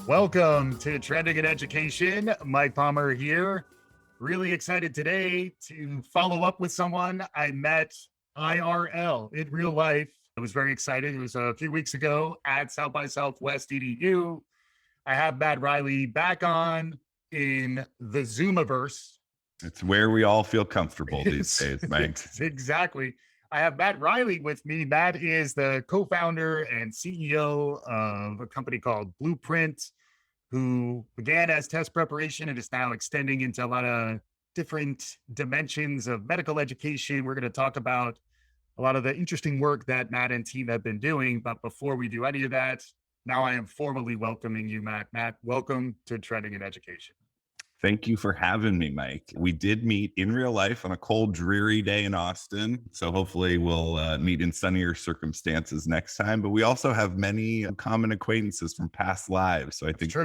Welcome to Trending in Education. Mike Palmer here. Really excited today to follow up with someone I met IRL in real life. I was very excited. It was a few weeks ago at South by Southwest EDU. I have Matt Riley back on in the Zoomiverse. It's where we all feel comfortable these days, Mike. Exactly. I have Matt Riley with me. Matt is the co-founder and CEO of a company called Blueprint, who began as test preparation and is now extending into a lot of different dimensions of medical education. We're going to talk about a lot of the interesting work that Matt and team have been doing. But before we do any of that, now I am formally welcoming you, Matt. Matt, welcome to Trending in Education. Thank you for having me, Mike. We did meet in real life on a cold, dreary day in Austin. So hopefully we'll meet in sunnier circumstances next time. But we also have many common acquaintances from past lives. So I think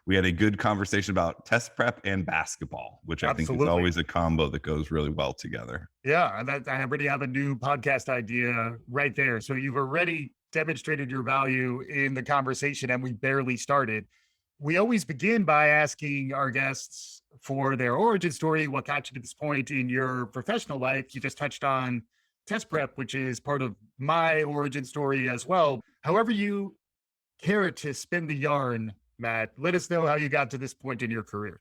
we had a good conversation about test prep and basketball, which I think is always a combo that goes really well together. Yeah, I already have a new podcast idea right there. So you've already demonstrated your value in the conversation, and we barely started. We always begin by asking our guests for their origin story, what got you to this point in your professional life. You just touched on test prep, which is part of my origin story as well. However you care to spin the yarn, Matt, let us know how you got to this point in your career.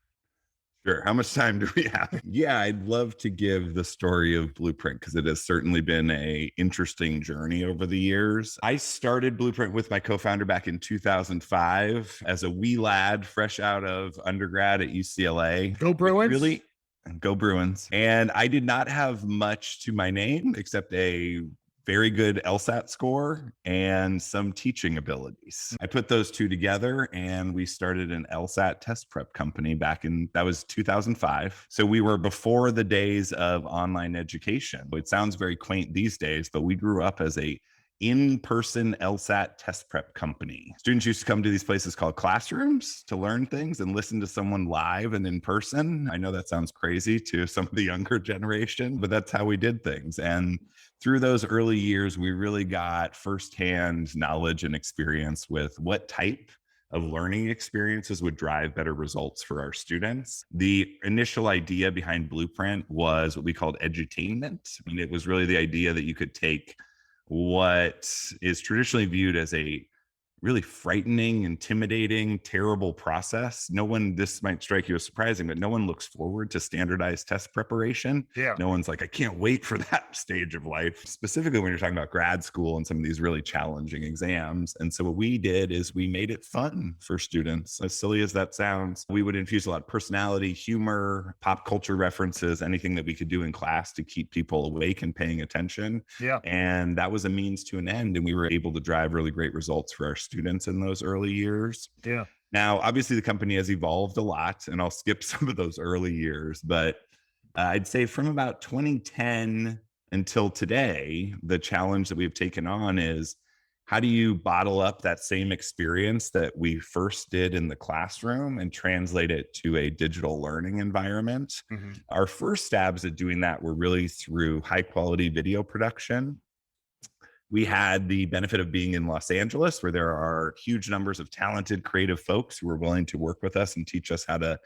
Sure. How much time do we have? Yeah, I'd love to give the story of Blueprint because it has certainly been an interesting journey over the years. I started Blueprint with my co-founder back in 2005 as a wee lad fresh out of undergrad at UCLA. Go Bruins! Really? Go Bruins. And I did not have much to my name except a very good LSAT score and some teaching abilities. I put those two together and we started an LSAT test prep company that was 2005. So we were before the days of online education. It sounds very quaint these days, but we grew up as a in-person LSAT test prep company. Students used to come to these places called classrooms to learn things and listen to someone live and in person. I know that sounds crazy to some of the younger generation, but that's how we did things. And through those early years, we really got firsthand knowledge and experience with what type of learning experiences would drive better results for our students. The initial idea behind Blueprint was what we called edutainment. I mean, it was really the idea that you could take what is traditionally viewed as a really frightening, intimidating, terrible process. This might strike you as surprising, but no one looks forward to standardized test preparation. Yeah. No one's like, I can't wait for that stage of life, specifically when you're talking about grad school and some of these really challenging exams. And so what we did is we made it fun for students. As silly as that sounds, we would infuse a lot of personality, humor, pop culture references, anything that we could do in class to keep people awake and paying attention. Yeah. And that was a means to an end. And we were able to drive really great results for our students in those early years. Yeah. Now, obviously, the company has evolved a lot, and I'll skip some of those early years, but I'd say from about 2010 until today, the challenge that we've taken on is how do you bottle up that same experience that we first did in the classroom and translate it to a digital learning environment? Mm-hmm. Our first stabs at doing that were really through high quality video production. We had the benefit of being in Los Angeles, where there are huge numbers of talented, creative folks who are willing to work with us and teach us how to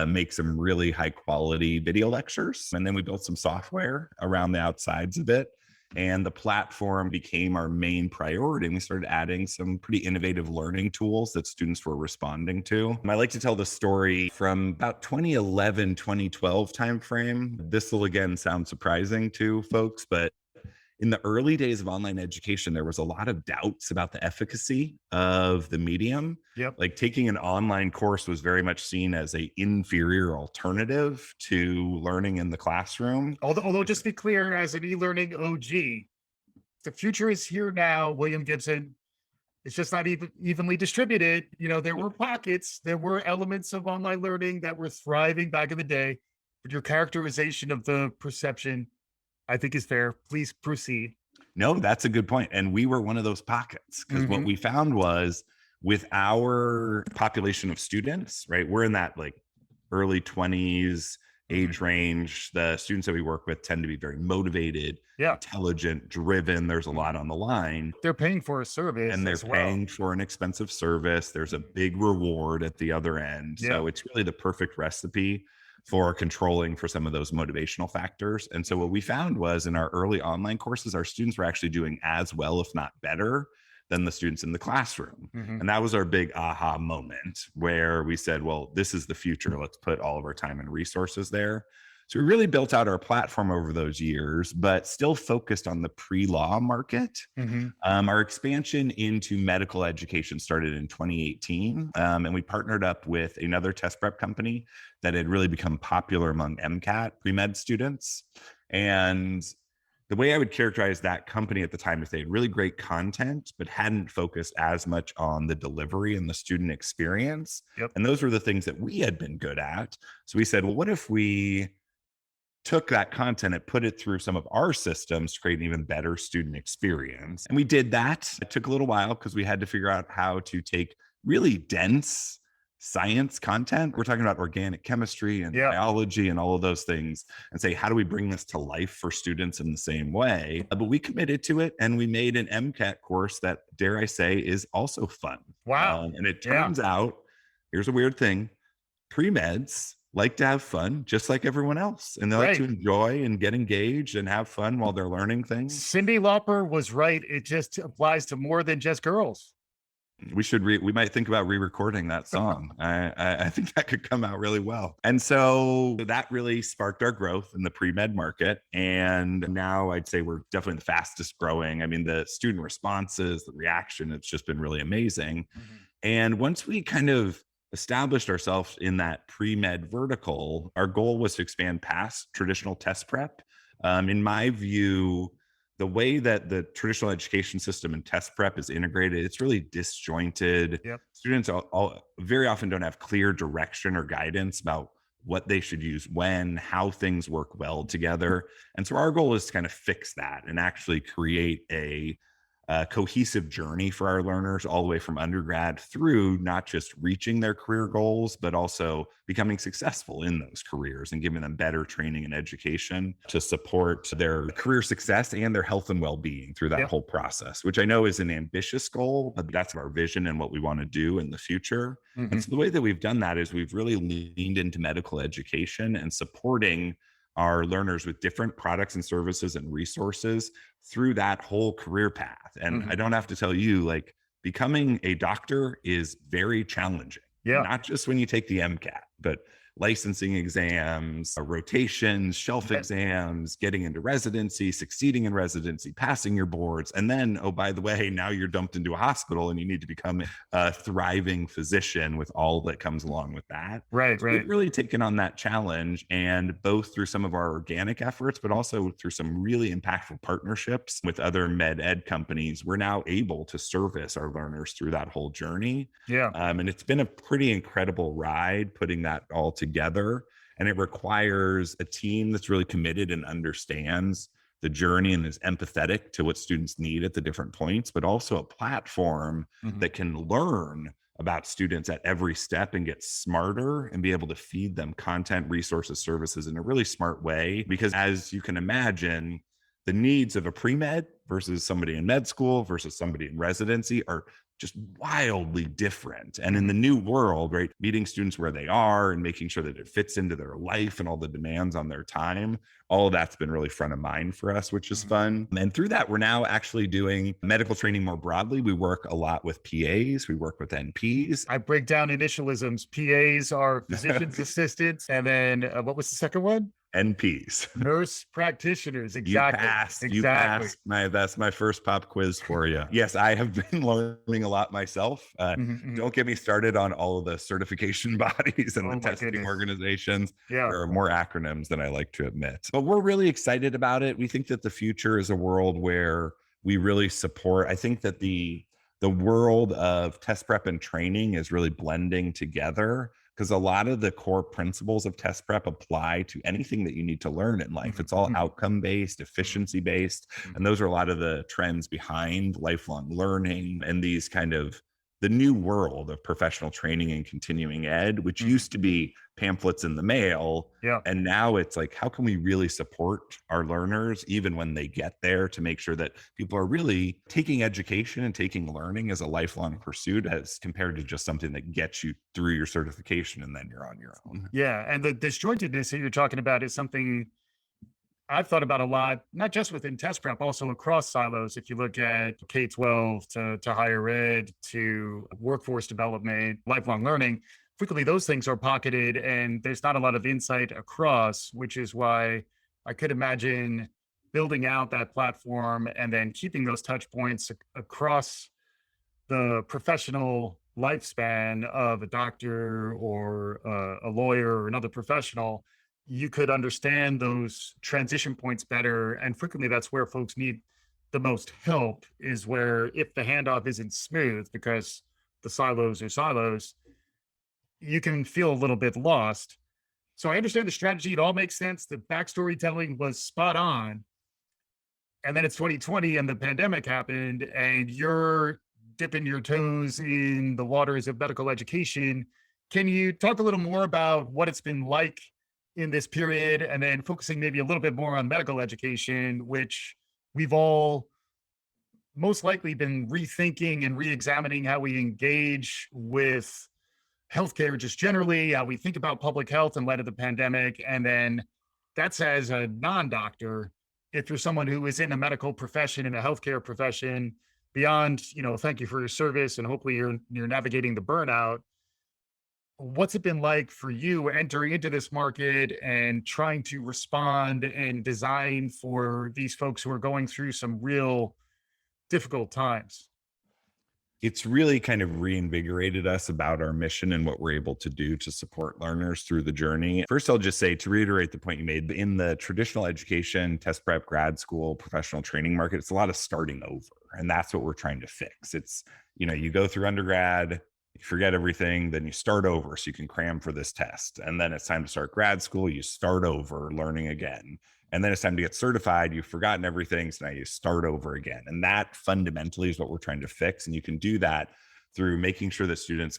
make some really high quality video lectures. And then we built some software around the outsides of it. And the platform became our main priority. And we started adding some pretty innovative learning tools that students were responding to. I like to tell the story from about 2011, 2012 timeframe. This will again sound surprising to folks, but in the early days of online education, there was a lot of doubts about the efficacy of the medium. Yep. Like taking an online course was very much seen as an inferior alternative to learning in the classroom. Although just to be clear, as an e-learning OG, the future is here now, William Gibson. It's just not evenly distributed. There were pockets, there were elements of online learning that were thriving back in the day, but your characterization of the perception, I think, is fair. Please proceed. No, that's a good point. And we were one of those pockets because what we found was with our population of students, right? We're in that like early 20s, age range. The students that we work with tend to be very motivated, Yeah. intelligent, driven. There's a lot on the line. They're paying for a service And they're as well. paying for an expensive service. There's a big reward at the other end. Yeah. So it's really the perfect recipe for controlling for some of those motivational factors. And so what we found was in our early online courses, our students were actually doing as well, if not better, than the students in the classroom. And that was our big aha moment where we said, well, this is the future. Let's put all of our time and resources there. So we really built out our platform over those years, but still focused on the pre-law market. Our expansion into medical education started in 2018, and we partnered up with another test prep company that had really become popular among MCAT pre-med students. And the way I would characterize that company at the time is they had really great content, but hadn't focused as much on the delivery and the student experience. Yep. And those were the things that we had been good at. So we said, well, what if we took that content and put it through some of our systems to create an even better student experience? And we did that. It took a little while because we had to figure out how to take really dense science content. We're talking about organic chemistry and biology and all of those things and say, how do we bring this to life for students in the same way? But we committed to it and we made an MCAT course that, dare I say, is also fun. Wow. And it turns out, here's a weird thing, pre-meds like to have fun just like everyone else. And they like to enjoy and get engaged and have fun while they're learning things. Cyndi Lauper was right. It just applies to more than just girls. We might think about re-recording that song. I think that could come out really well. And so that really sparked our growth in the pre-med market. And now I'd say we're definitely the fastest growing. I mean, the student responses, the reaction, it's just been really amazing. And once we kind of established ourselves in that pre-med vertical, our goal was to expand past traditional test prep. In my view, the way that the traditional education system and test prep is integrated, it's really disjointed. Students very often don't have clear direction or guidance about what they should use when, how things work well together. And so our goal is to kind of fix that and actually create a cohesive journey for our learners all the way from undergrad through not just reaching their career goals, but also becoming successful in those careers and giving them better training and education to support their career success and their health and well-being through that whole process, which I know is an ambitious goal, but that's our vision and what we want to do in the future. And so the way that we've done that is we've really leaned into medical education and supporting our learners with different products and services and resources through that whole career path. And I don't have to tell you, like, becoming a doctor is very challenging. Not just when you take the MCAT, but licensing exams, rotations, shelf exams, getting into residency, succeeding in residency, passing your boards. And then, oh, by the way, now you're dumped into a hospital and you need to become a thriving physician with all that comes along with that. So we've really taken on that challenge, and both through some of our organic efforts, but also through some really impactful partnerships with other med ed companies, we're now able to service our learners through that whole journey. And it's been a pretty incredible ride putting that all together. And it requires a team that's really committed and understands the journey and is empathetic to what students need at the different points, but also a platform that can learn about students at every step and get smarter and be able to feed them content, resources, services in a really smart way. Because as you can imagine, the needs of a pre-med versus somebody in med school versus somebody in residency are just wildly different. And in the new world, right, meeting students where they are and making sure that it fits into their life and all the demands on their time, all of that's been really front of mind for us, which is fun. And through that, we're now actually doing medical training more broadly. We work a lot with PAs, we work with NPs. I break down initialisms. PAs are physician's assistants. And then what was the second one? NPs. Nurse practitioners. You passed. That's my first pop quiz for you. Yes, I have been learning a lot myself. Don't get me started on all of the certification bodies and the testing organizations. There are more acronyms than I like to admit. But we're really excited about it. We think that the future is a world where we really support. I think that the world of test prep and training is really blending together, because a lot of the core principles of test prep apply to anything that you need to learn in life. It's all outcome based, efficiency based. And those are a lot of the trends behind lifelong learning and these kind of the new world of professional training and continuing ed, which used to be pamphlets in the mail. Yeah. And now it's like, how can we really support our learners even when they get there, to make sure that people are really taking education and taking learning as a lifelong pursuit, as compared to just something that gets you through your certification and then you're on your own. Yeah. And the disjointedness that you're talking about is something I've thought about a lot, not just within test prep, also across silos. If you look at K 12 to higher ed to workforce development, lifelong learning, frequently those things are pocketed and there's not a lot of insight across, which is why I could imagine building out that platform and then keeping those touch points across the professional lifespan of a doctor or a lawyer or another professional. You could understand those transition points better. And frequently, that's where folks need the most help, is where if the handoff isn't smooth because the silos are silos, you can feel a little bit lost. So I understand the strategy. It all makes sense. The backstory telling was spot on. And then it's 2020 and the pandemic happened, and you're dipping your toes in the waters of medical education. Can you talk a little more about what it's been like in this period, and then focusing maybe a little bit more on medical education, which we've all most likely been rethinking and re-examining how we engage with healthcare just generally, how we think about public health in light of the pandemic. And then that's as a non-doctor. If you're someone who is in a medical profession, in a healthcare profession, beyond, thank you for your service, and hopefully you're navigating the burnout. What's it been like for you entering into this market and trying to respond and design for these folks who are going through some real difficult times? It's really kind of reinvigorated us about our mission and what we're able to do to support learners through the journey. First, I'll just say, to reiterate the point you made, in the traditional education, test prep, grad school, professional training market, it's a lot of starting over. And that's what we're trying to fix. It's, you go through undergrad, you forget everything, then you start over so you can cram for this test. And then it's time to start grad school, you start over learning again. And then it's time to get certified. You've forgotten everything. So now you start over again. And that fundamentally is what we're trying to fix. And you can do that through making sure that students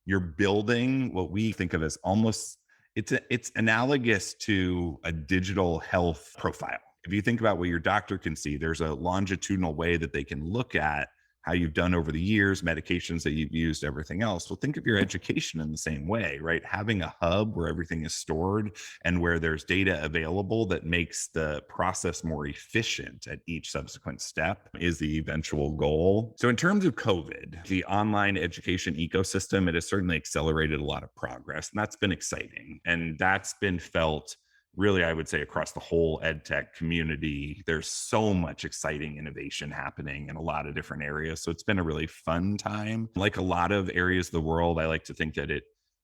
you're building what we think of as almost, it's analogous to a digital health profile. If you think about what your doctor can see, there's a longitudinal way that they can look at how you've done over the years, medications that you've used, everything else. Well, think of your education in the same way, right? Having a hub where everything is stored and where there's data available that makes the process more efficient at each subsequent step is the eventual goal. So in terms of COVID, the online education ecosystem, it has certainly accelerated a lot of progress, and that's been exciting. And that's been felt really, I would say, across the whole ed tech community. There's so much exciting innovation happening in a lot of different areas. So it's been a really fun time. Like a lot of areas of the world, I like to think that it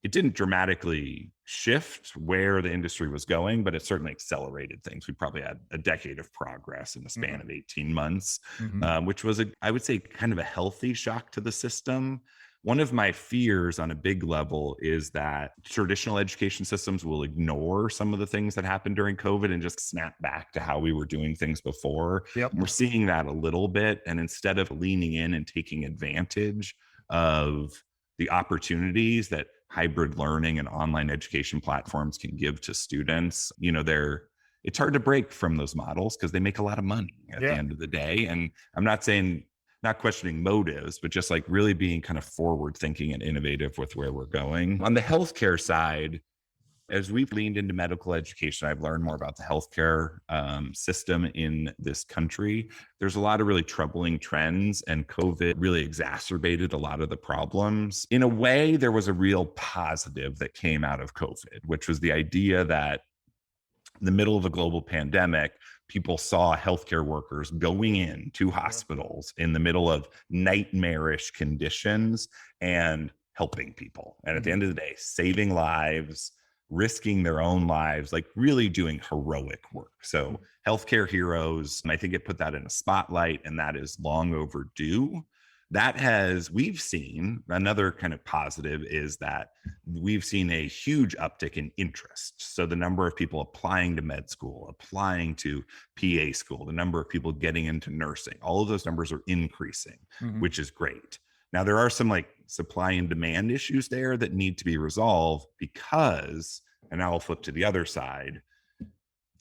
didn't dramatically shift where the industry was going, but it certainly accelerated things. We probably had a decade of progress in the span of 18 months, which was, I would say, kind of a healthy shock to the system. One of my fears on a big level is that traditional education systems will ignore some of the things that happened during COVID and just snap back to how we were doing things before. Yep. And we're seeing that a little bit. And instead of leaning in and taking advantage of the opportunities that hybrid learning and online education platforms can give to students, it's hard to break from those models because they make a lot of money at the end of the day. And I'm not questioning motives, but just like really being kind of forward thinking and innovative with where we're going. On the healthcare side, as we've leaned into medical education, I've learned more about the healthcare system in this country. There's a lot of really troubling trends, and COVID really exacerbated a lot of the problems. In a way, there was a real positive that came out of COVID, which was the idea that in the middle of a global pandemic, people saw healthcare workers going into hospitals in the middle of nightmarish conditions and helping people. And at the end of the day, saving lives, risking their own lives, like really doing heroic work. So healthcare heroes, I think it put that in a spotlight, and that is long overdue. We've seen another kind of positive is that we've seen a huge uptick in interest. So the number of people applying to med school, applying to PA school, the number of people getting into nursing, all of those numbers are increasing, which is great. Now, there are some like supply and demand issues there that need to be resolved because, and I'll flip to the other side,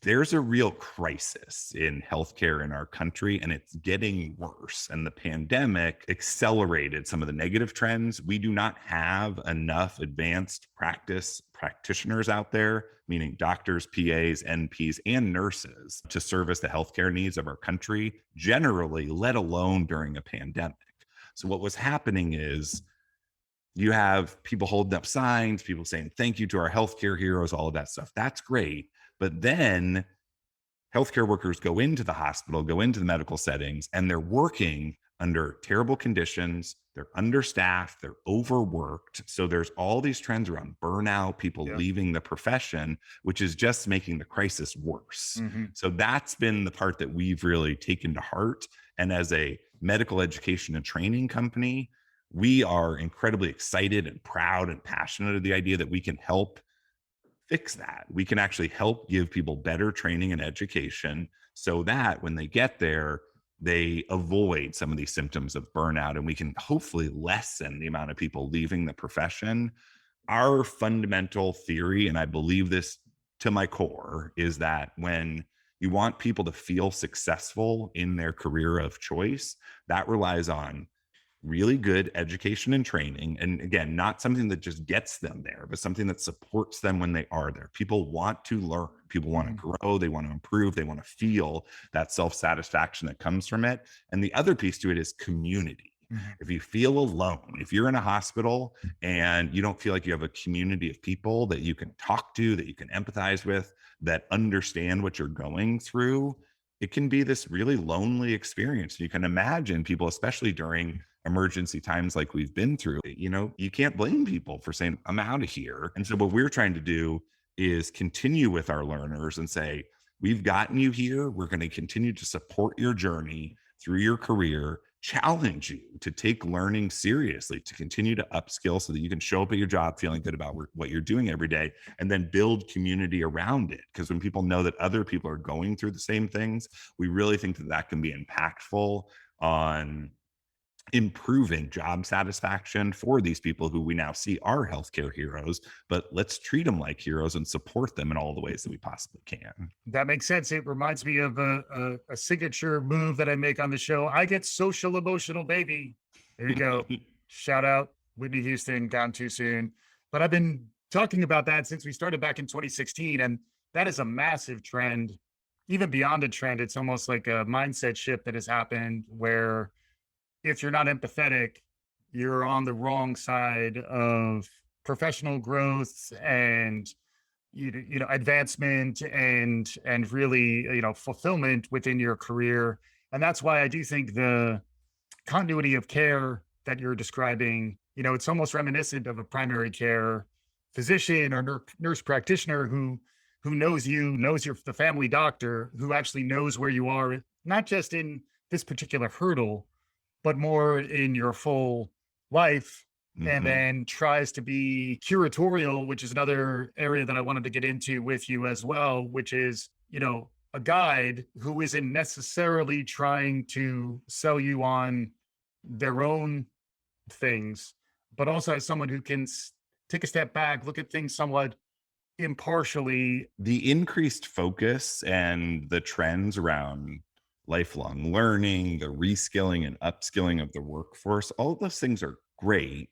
there's a real crisis in healthcare in our country, and it's getting worse. And the pandemic accelerated some of the negative trends. We do not have enough advanced practitioners out there, meaning doctors, PAs, NPs, and nurses, to service the healthcare needs of our country generally, let alone during a pandemic. So, what was happening is you have people holding up signs, people saying, thank you to our healthcare heroes, all of that stuff. That's great. But then healthcare workers go into the hospital, go into the medical settings, and they're working under terrible conditions. They're understaffed, they're overworked. So there's all these trends around burnout, people leaving the profession, which is just making the crisis worse. Mm-hmm. So that's been the part that we've really taken to heart. And as a medical education and training company, we are incredibly excited and proud and passionate of the idea that we can help fix that. We can actually help give people better training and education so that when they get there, they avoid some of these symptoms of burnout, and we can hopefully lessen the amount of people leaving the profession. Our fundamental theory, and I believe this to my core, is that when you want people to feel successful in their career of choice, that relies on really good education and training. And again, not something that just gets them there, but something that supports them when they are there. People want to learn, people want to grow, they want to improve, they want to feel that self-satisfaction that comes from it. And the other piece to it is community. If you feel alone, if you're in a hospital and you don't feel like you have a community of people that you can talk to, that you can empathize with, that understand what you're going through, it can be this really lonely experience. You can imagine people, especially during emergency times like we've been through, you can't blame people for saying, I'm out of here. And so what we're trying to do is continue with our learners and say, we've gotten you here. We're going to continue to support your journey through your career, challenge you to take learning seriously, to continue to upskill so that you can show up at your job feeling good about what you're doing every day, and then build community around it. Because when people know that other people are going through the same things, we really think that that can be impactful on improving job satisfaction for these people who we now see are healthcare heroes. But let's treat them like heroes and support them in all the ways that we possibly can. That makes sense. It reminds me of a signature move that I make on the show. I get social emotional, baby. There you go. Shout out Whitney Houston, Gone Too Soon. But I've been talking about that since we started back in 2016. And that is a massive trend. Even beyond a trend, it's almost like a mindset shift that has happened where if you're not empathetic, you're on the wrong side of professional growth and advancement and really fulfillment within your career. And that's why I do think the continuity of care that you're describing, it's almost reminiscent of a primary care physician or nurse practitioner who knows you, knows the family doctor, who actually knows where you are, not just in this particular hurdle, but more in your full life, and then tries to be curatorial, which is another area that I wanted to get into with you as well, which is, a guide who isn't necessarily trying to sell you on their own things, but also as someone who can take a step back, look at things somewhat impartially. The increased focus and the trends around lifelong learning, the reskilling and upskilling of the workforce, all of those things are great,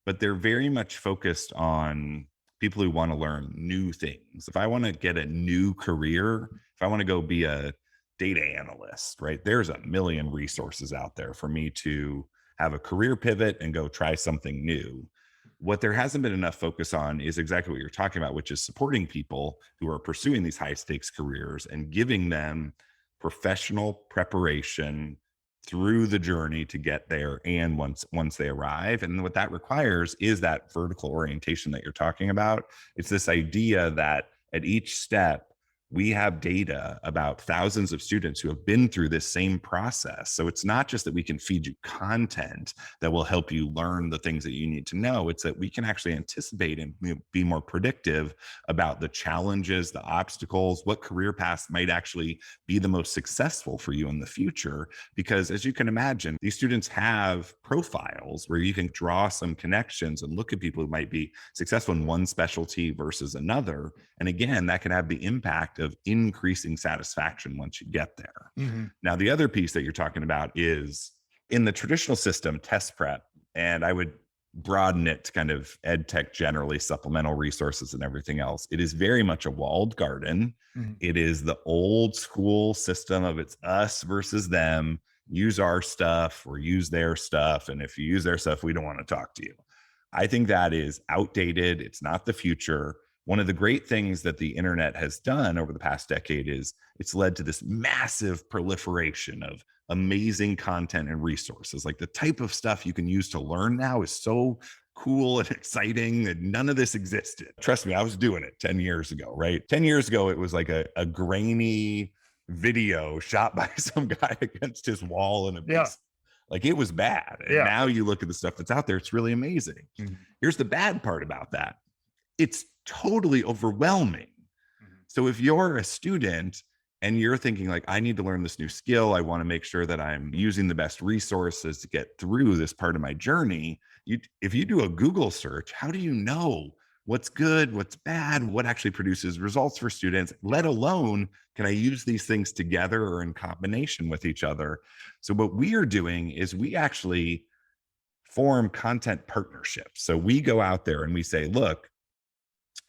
but they're very much focused on people who want to learn new things. If I want to get a new career, if I want to go be a data analyst, right, there's a million resources out there for me to have a career pivot and go try something new. What there hasn't been enough focus on is exactly what you're talking about, which is supporting people who are pursuing these high stakes careers and giving them professional preparation through the journey to get there and once they arrive. And what that requires is that vertical orientation that you're talking about. It's this idea that at each step we have data about thousands of students who have been through this same process. So it's not just that we can feed you content that will help you learn the things that you need to know. It's that we can actually anticipate and be more predictive about the challenges, the obstacles, what career paths might actually be the most successful for you in the future. Because as you can imagine, these students have profiles where you can draw some connections and look at people who might be successful in one specialty versus another. And again, that can have the impact of increasing satisfaction once you get there. Now, the other piece that you're talking about is in the traditional system, test prep, and I would broaden it to kind of ed tech generally, supplemental resources and everything else. It is very much a walled garden. It is the old school system of it's us versus them. Use our stuff or use their stuff. And if you use their stuff, we don't want to talk to you. I think that is outdated. It's not the future. One of the great things that the internet has done over the past decade is it's led to this massive proliferation of amazing content and resources. Like the type of stuff you can use to learn now is so cool and exciting that none of this existed. Trust me, I was doing it 10 years ago, right? 10 years ago, it was like a grainy video shot by some guy against his wall in a basement. Like it was bad. And now you look at the stuff that's out there, it's really amazing. Here's the bad part about that. It's totally overwhelming. So if you're a student and you're thinking like, I need to learn this new skill, I want to make sure that I'm using the best resources to get through this part of my journey. If you do a Google search, how do you know what's good, what's bad, what actually produces results for students, let alone can I use these things together or in combination with each other? So what we are doing is we actually form content partnerships. So we go out there and we say, look,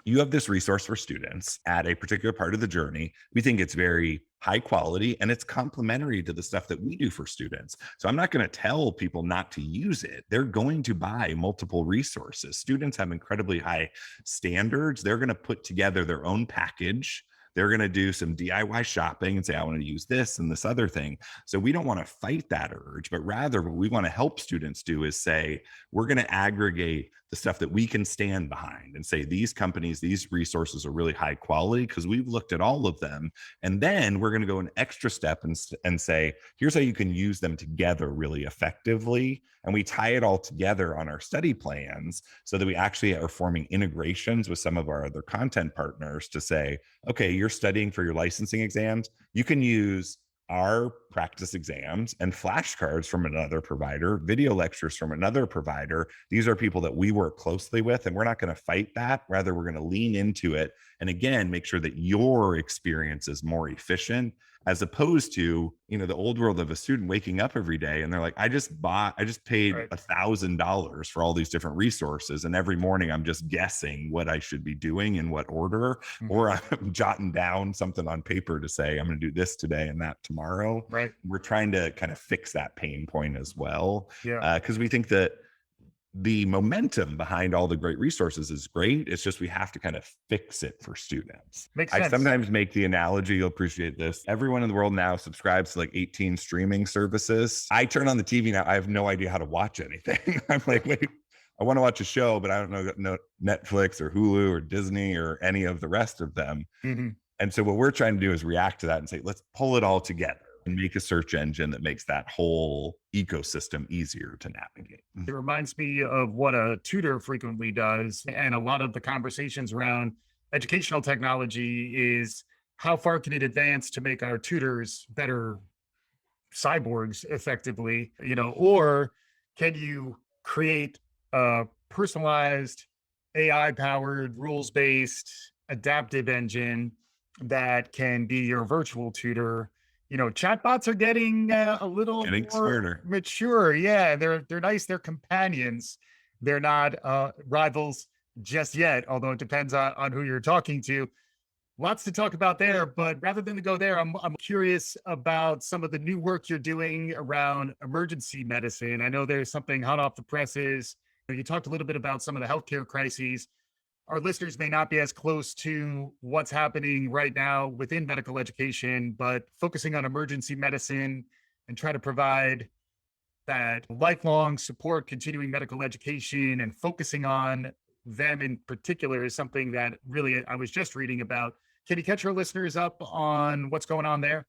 you have this resource for students at a particular part of the journey. We think it's very high quality and it's complementary to the stuff that we do for students. So I'm not going to tell people not to use it. They're going to buy multiple resources. Students have incredibly high standards. They're going to put together their own package. They're going to do some DIY shopping and say, I want to use this and this other thing. So we don't want to fight that urge, but rather what we want to help students do is say, we're going to aggregate the stuff that we can stand behind and say, these companies, these resources are really high quality because we've looked at all of them. And then we're going to go an extra step and say, here's how you can use them together really effectively. And we tie it all together on our study plans so that we actually are forming integrations with some of our other content partners to say, okay, you're studying for your licensing exams. You can use our practice exams and flashcards from another provider, video lectures from another provider. These are people that we work closely with, and we're not going to fight that. Rather, we're going to lean into it. And again, make sure that your experience is more efficient, as opposed to, the old world of a student waking up every day and they're like, I just paid $1,000 for all these different resources. And every morning I'm just guessing what I should be doing in what order, or I'm jotting down something on paper to say, I'm going to do this today and that tomorrow. Right. We're trying to kind of fix that pain point as well. Because we think that the momentum behind all the great resources is great. It's just we have to kind of fix it for students. Makes sense. I sometimes make the analogy, you'll appreciate this. Everyone in the world now subscribes to like 18 streaming services. I turn on the TV now, I have no idea how to watch anything. I'm like, wait, I want to watch a show, but I don't know Netflix or Hulu or Disney or any of the rest of them. And so what we're trying to do is react to that and say, let's pull it all together and make a search engine that makes that whole ecosystem easier to navigate. It reminds me of what a tutor frequently does. And a lot of the conversations around educational technology is how far can it advance to make our tutors better cyborgs effectively, or can you create a personalized AI powered rules-based adaptive engine that can be your virtual tutor? Chatbots are getting a little more smarter, mature. Yeah, they're nice. They're companions. They're not rivals just yet, although it depends on who you're talking to. Lots to talk about there, but rather than to go there, I'm curious about some of the new work you're doing around emergency medicine. I know there's something hot off the presses. You talked a little bit about some of the healthcare crises. Our listeners may not be as close to what's happening right now within medical education, but focusing on emergency medicine and try to provide that lifelong support, continuing medical education, and focusing on them in particular is something that really I was just reading about Can you catch our listeners up on what's going on there?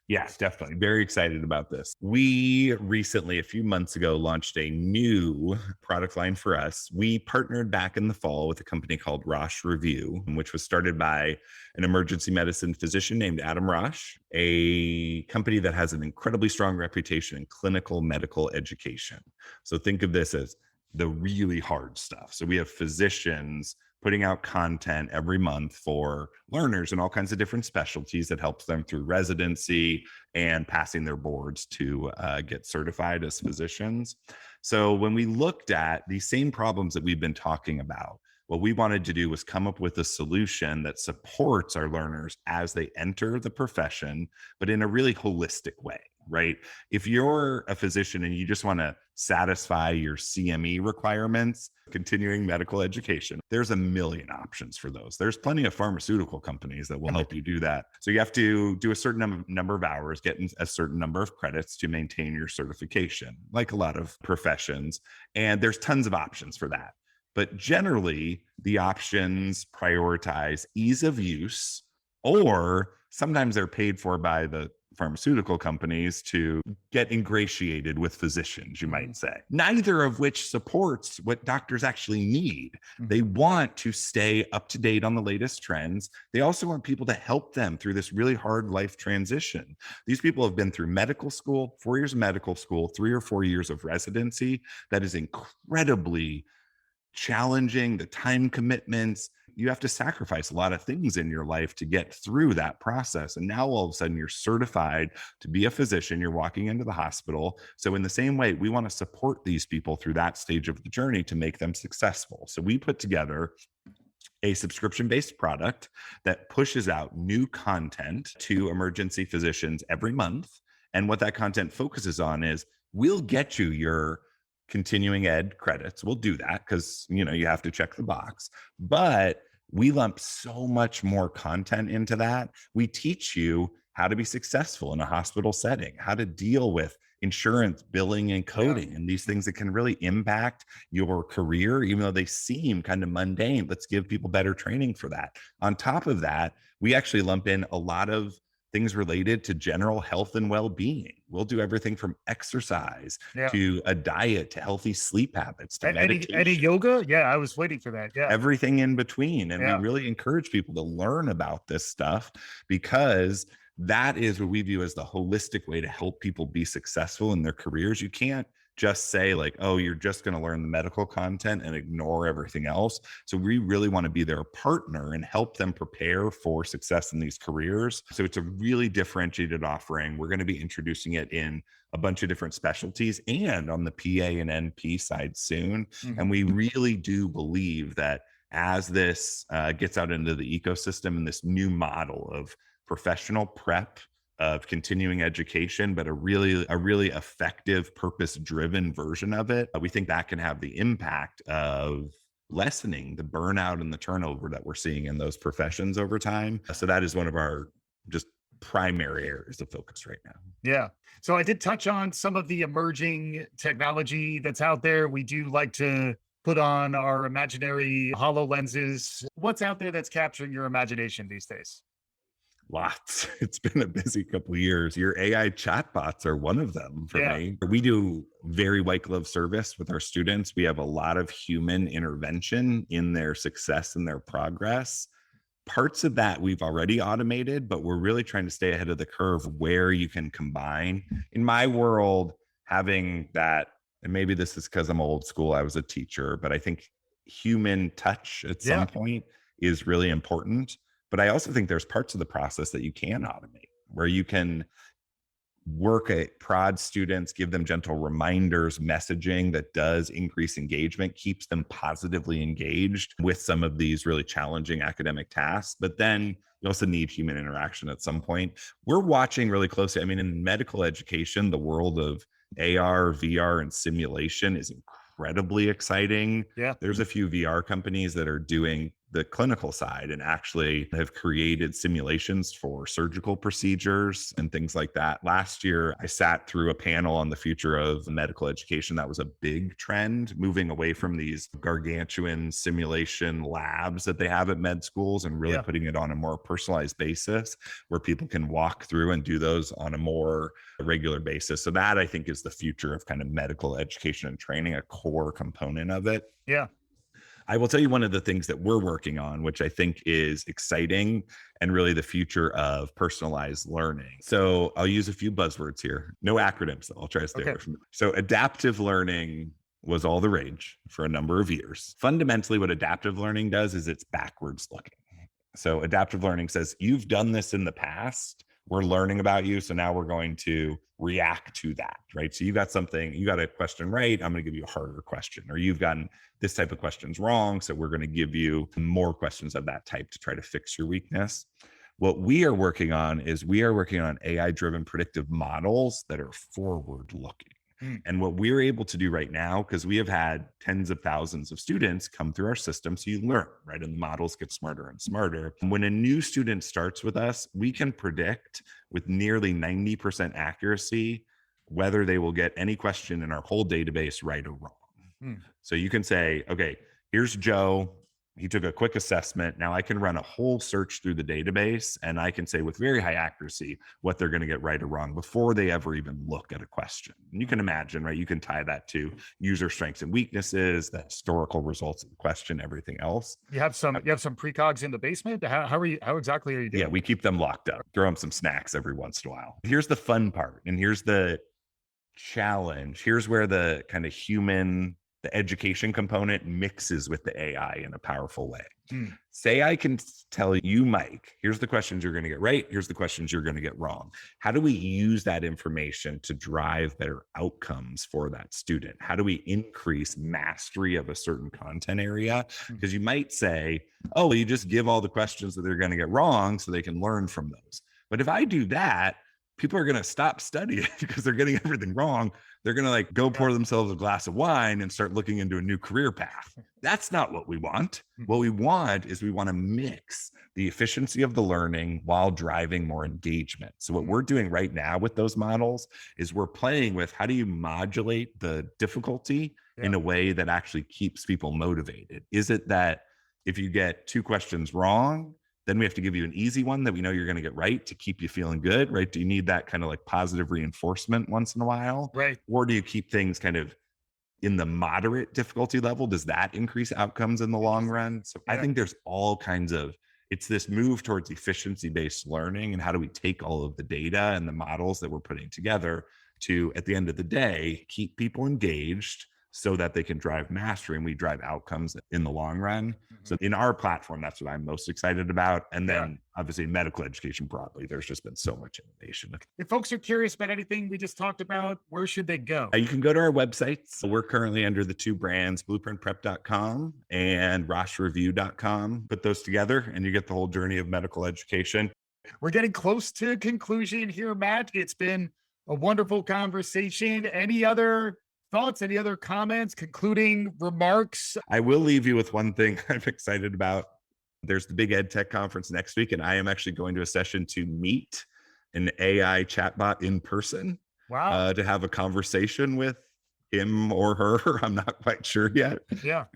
Yes, definitely. Very excited about this. We recently, a few months ago, launched a new product line for us. We partnered back in the fall with a company called Roche Review, which was started by an emergency medicine physician named Adam Roche, a company that has an incredibly strong reputation in clinical medical education. So think of this as the really hard stuff. So we have physicians putting out content every month for learners in all kinds of different specialties that helps them through residency and passing their boards to get certified as physicians. So when we looked at these same problems that we've been talking about, what we wanted to do was come up with a solution that supports our learners as they enter the profession, but in a really holistic way, right? If you're a physician and you just want to satisfy your CME requirements, continuing medical education, there's a million options for those. There's plenty of pharmaceutical companies that will help you do that. So you have to do a certain number of hours, get a certain number of credits to maintain your certification, like a lot of professions. And there's tons of options for that. But generally, the options prioritize ease of use, or sometimes they're paid for by the pharmaceutical companies to get ingratiated with physicians, you might say. Neither of which supports what doctors actually need. They want to stay up to date on the latest trends. They also want people to help them through this really hard life transition. These people have been through medical school, 4 years of medical school, 3 or 4 years of residency. That is incredibly challenging, the time commitments. You have to sacrifice a lot of things in your life to get through that process. And now all of a sudden you're certified to be a physician, you're walking into the hospital. So in the same way, we want to support these people through that stage of the journey to make them successful. So we put together a subscription-based product that pushes out new content to emergency physicians every month. And what that content focuses on is, we'll get you your continuing ed credits. We'll do that because, you have to check the box, but we lump so much more content into that. We teach you how to be successful in a hospital setting, how to deal with insurance, billing, and coding, and these things that can really impact your career, even though they seem kind of mundane. Let's give people better training for that. On top of that, we actually lump in a lot of things related to general health and well-being. We'll do everything from exercise to a diet to healthy sleep habits to meditation. Any yoga? Yeah, I was waiting for that. Yeah. Everything in between. And we really encourage people to learn about this stuff, because that is what we view as the holistic way to help people be successful in their careers. You can't just say like, oh, you're just going to learn the medical content and ignore everything else. So we really want to be their partner and help them prepare for success in these careers. So it's a really differentiated offering. We're going to be introducing it in a bunch of different specialties and on the PA and NP side soon. And we really do believe that as this gets out into the ecosystem and this new model of professional prep, of continuing education, but a really effective, purpose-driven version of it, we think that can have the impact of lessening the burnout and the turnover that we're seeing in those professions over time. So that is one of our just primary areas of focus right now. Yeah. So I did touch on some of the emerging technology that's out there. We do like to put on our imaginary HoloLenses. What's out there that's capturing your imagination these days? Lots. It's been a busy couple of years. Your AI chatbots are one of them for me. We do very white glove service with our students. We have a lot of human intervention in their success and their progress. Parts of that we've already automated, but we're really trying to stay ahead of the curve where you can combine. In my world, having that, and maybe this is because I'm old school, I was a teacher, but I think human touch at some point is really important. But I also think there's parts of the process that you can automate, where you can work at prod students, give them gentle reminders, messaging that does increase engagement, keeps them positively engaged with some of these really challenging academic tasks. But then you also need human interaction at some point. We're watching really closely. I mean, in medical education, the world of AR, VR, and simulation is incredibly exciting. There's a few VR companies that are doing the clinical side and actually have created simulations for surgical procedures and things like that. Last year, I sat through a panel on the future of medical education. That was a big trend, moving away from these gargantuan simulation labs that they have at med schools and really putting it on a more personalized basis where people can walk through and do those on a more regular basis. So that, I think, is the future of kind of medical education and training, a core component of it. Yeah. I will tell you one of the things that we're working on, which I think is exciting and really the future of personalized learning. So I'll use a few buzzwords here. No acronyms, though. I'll try to stay away from it. So adaptive learning was all the rage for a number of years. Fundamentally, what adaptive learning does is it's backwards looking. So adaptive learning says, you've done this in the past. We're learning about you. So now we're going to react to that, right? So you got something, you got a question right. I'm going to give you a harder question, or you've gotten this type of questions wrong. So we're going to give you more questions of that type to try to fix your weakness. What we are working on is we are working on AI-driven predictive models that are forward looking. And what we're able to do right now, because we have had tens of thousands of students come through our system, so you learn, right? And the models get smarter and smarter. When a new student starts with us, we can predict with nearly 90% accuracy whether they will get any question in our whole database right or wrong. So you can say, okay, here's Joe. He took a quick assessment. Now I can run a whole search through the database and I can say with very high accuracy what they're going to get right or wrong before they ever even look at a question. And you can imagine, right? You can tie that to user strengths and weaknesses, the historical results of the question, everything else. You have some precogs in the basement. How exactly are you doing? Yeah, we keep them locked up. Throw them some snacks every once in a while. Here's the fun part, and here's the challenge. Here's where the kind of human, the education component mixes with the AI in a powerful way. Say I can tell you, Mike, here's the questions you're going to get right. Here's the questions you're going to get wrong. How do we use that information to drive better outcomes for that student? How do we increase mastery of a certain content area? Because you might say, oh, well, you just give all the questions that they're going to get wrong so they can learn from those. But if I do that, people are going to stop studying because they're getting everything wrong. They're going to like go pour themselves a glass of wine and start looking into a new career path. That's not what we want. What we want is we want to mix the efficiency of the learning while driving more engagement. So what we're doing right now with those models is we're playing with how do you modulate the difficulty in a way that actually keeps people motivated? Is it that if you get two questions wrong, then we have to give you an easy one that we know you're going to get right to keep you feeling good, right? Do you need that kind of like positive reinforcement once in a while? Right. Or do you keep things kind of in the moderate difficulty level? Does that increase outcomes in the long run? So I think there's all kinds of, it's this move towards efficiency-based learning and how do we take all of the data and the models that we're putting together to, at the end of the day, keep people engaged so that they can drive mastery and we drive outcomes in the long run. So in our platform, that's what I'm most excited about. And then obviously medical education broadly, there's just been so much innovation. If folks are curious about anything we just talked about, where should they go? You can go to our websites. We're currently under the two brands, blueprintprep.com and roshReview.com. Put those together and you get the whole journey of medical education. We're getting close to conclusion here, Matt. It's been a wonderful conversation. Any other thoughts, any other comments, concluding remarks? I will leave you with one thing I'm excited about. There's the big ed tech conference next week, and I am actually going to a session to meet an AI chatbot in person. Wow. To have a conversation with him or her. I'm not quite sure yet.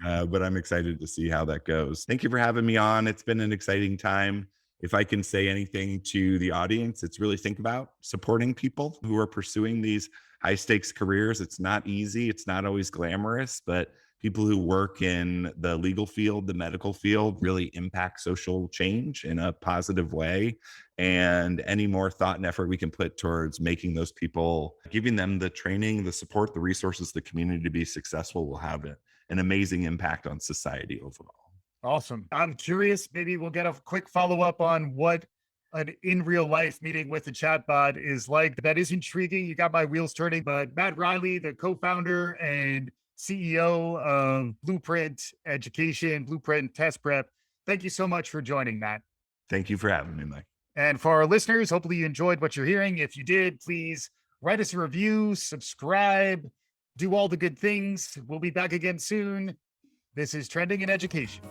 But I'm excited to see how that goes. Thank you for having me on. It's been an exciting time. If I can say anything to the audience, it's really think about supporting people who are pursuing these high stakes careers. It's not easy. It's not always glamorous, but people who work in the legal field, the medical field really impact social change in a positive way. And any more thought and effort we can put towards making those people, giving them the training, the support, the resources, the community to be successful will have an amazing impact on society overall. Awesome. I'm curious, maybe we'll get a quick follow-up on what an in real life meeting with a chatbot is like. That is intriguing. You got my wheels turning. But Matt Riley, the co-founder and CEO of Blueprint Education, Blueprint Test Prep, thank you so much for joining, Matt. Thank you for having me, Mike. And for our listeners, hopefully you enjoyed what you're hearing. If you did, please write us a review, subscribe, do all the good things. We'll be back again soon. This is Trending in Education.